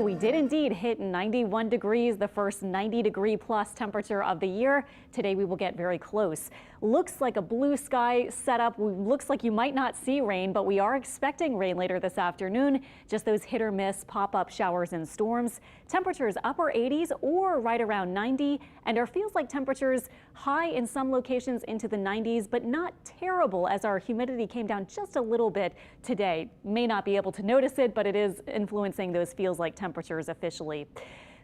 We did indeed hit 91 degrees, the first 90-degree plus temperature of the year. Today we will get very close. Looks like a blue sky setup. Looks like you might not see rain, but we are expecting rain later this afternoon. Just those hit or miss pop-up showers and storms. Temperatures upper 80s or right around 90, and our feels like temperatures high in some locations into the 90s, but not terrible as our humidity came down just a little bit today. May not be able to notice it, but it is influencing those feels like temperatures officially.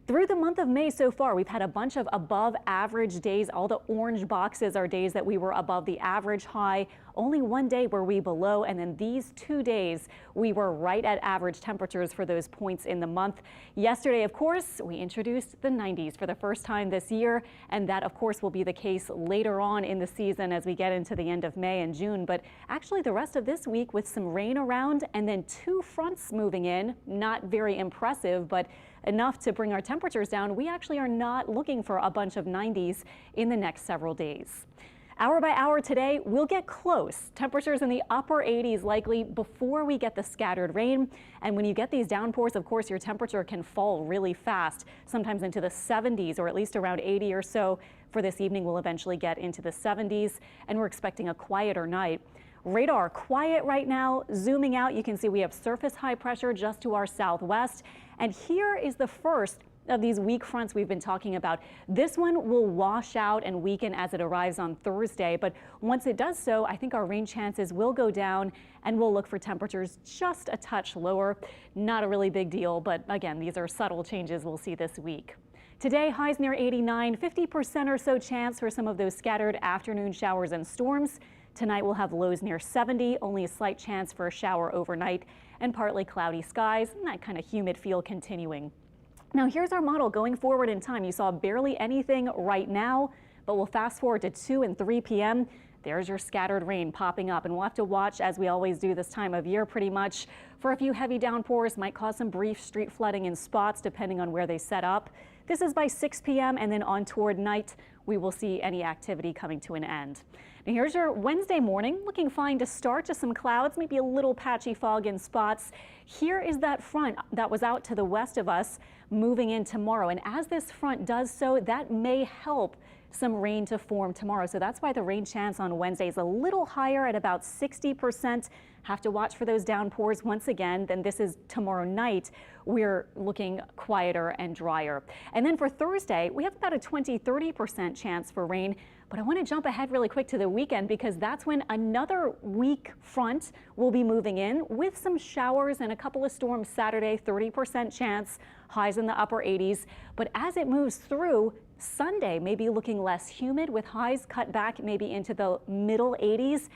Through the month of May so far, we've had a bunch of above average days. All the orange boxes are days that we were above the average high. Only one day were we below, and then these 2 days we were right at average temperatures for those points in the month. Yesterday, of course, we introduced the 90s for the first time this year, and that of course will be the case later on in the season as we get into the end of May and June. But actually the rest of this week with some rain around and then two fronts moving in, not very impressive, but enough to bring our temperatures down. We actually are not looking for a bunch of 90s in the next several days. Hour by hour today, we'll get close. Temperatures in the upper 80s likely before we get the scattered rain. And when you get these downpours, of course, your temperature can fall really fast, sometimes into the 70s or at least around 80 or so. For this evening, we'll eventually get into the 70s, and we're expecting a quieter night. Radar quiet right now. Zooming out, you can see we have surface high pressure just to our southwest. And here is the first of these weak fronts we've been talking about. This one will wash out and weaken as it arrives on Thursday, but once it does so, I think our rain chances will go down and we'll look for temperatures just a touch lower. Not a really big deal, but again, these are subtle changes we'll see this week. Today, highs near 89, 50% or so chance for some of those scattered afternoon showers and storms. Tonight we'll have lows near 70, only a slight chance for a shower overnight, and partly cloudy skies, and that kind of humid feel continuing. Now here's our model going forward in time. You saw barely anything right now, but we'll fast forward to 2 and 3 p.m. There's your scattered rain popping up, and we'll have to watch, as we always do this time of year pretty much, for a few heavy downpours. Might cause some brief street flooding in spots depending on where they set up. This is by 6 p.m. and then on toward night, we will see any activity coming to an end. Now here's your Wednesday morning, looking fine to start. Just some clouds, maybe a little patchy fog in spots. Here is that front that was out to the west of us moving in tomorrow. And as this front does so, that may help some rain to form tomorrow. So that's why the rain chance on Wednesday is a little higher at about 60%. Have to watch for those downpours once again. Then this is tomorrow night. We're looking quieter and drier. And then for Thursday, we have about a 20-30% chance for rain. But I want to jump ahead really quick to the weekend because that's when another weak front will be moving in with some showers and a couple of storms Saturday, 30% chance, highs in the upper 80s. But as it moves through, Sunday may be looking less humid with highs cut back maybe into the middle 80s.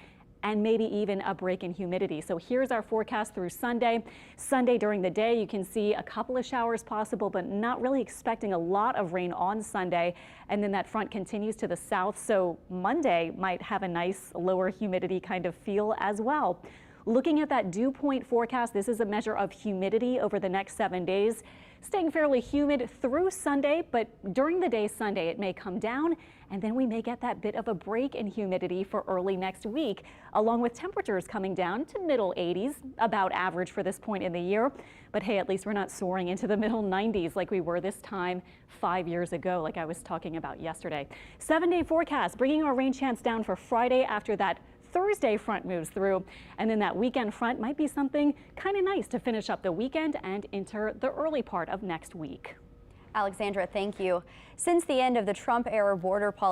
And maybe even a break in humidity. So here's our forecast through Sunday. Sunday during the day, you can see a couple of showers possible, but not really expecting a lot of rain on Sunday. And then that front continues to the south. So Monday might have a nice lower humidity kind of feel as well. Looking at that dew point forecast, this is a measure of humidity over the next 7 days. Staying fairly humid through Sunday, but during the day Sunday it may come down, and then we may get that bit of a break in humidity for early next week, along with temperatures coming down to middle 80s, about average for this point in the year. But hey, at least we're not soaring into the middle 90s like we were this time 5 years ago, like I was talking about yesterday. 7-day forecast, bringing our rain chance down for Friday after that Thursday front moves through, and then that weekend front might be something kind of nice to finish up the weekend and enter the early part of next week. Alexandra, thank you. Since the end of the Trump-era border policy,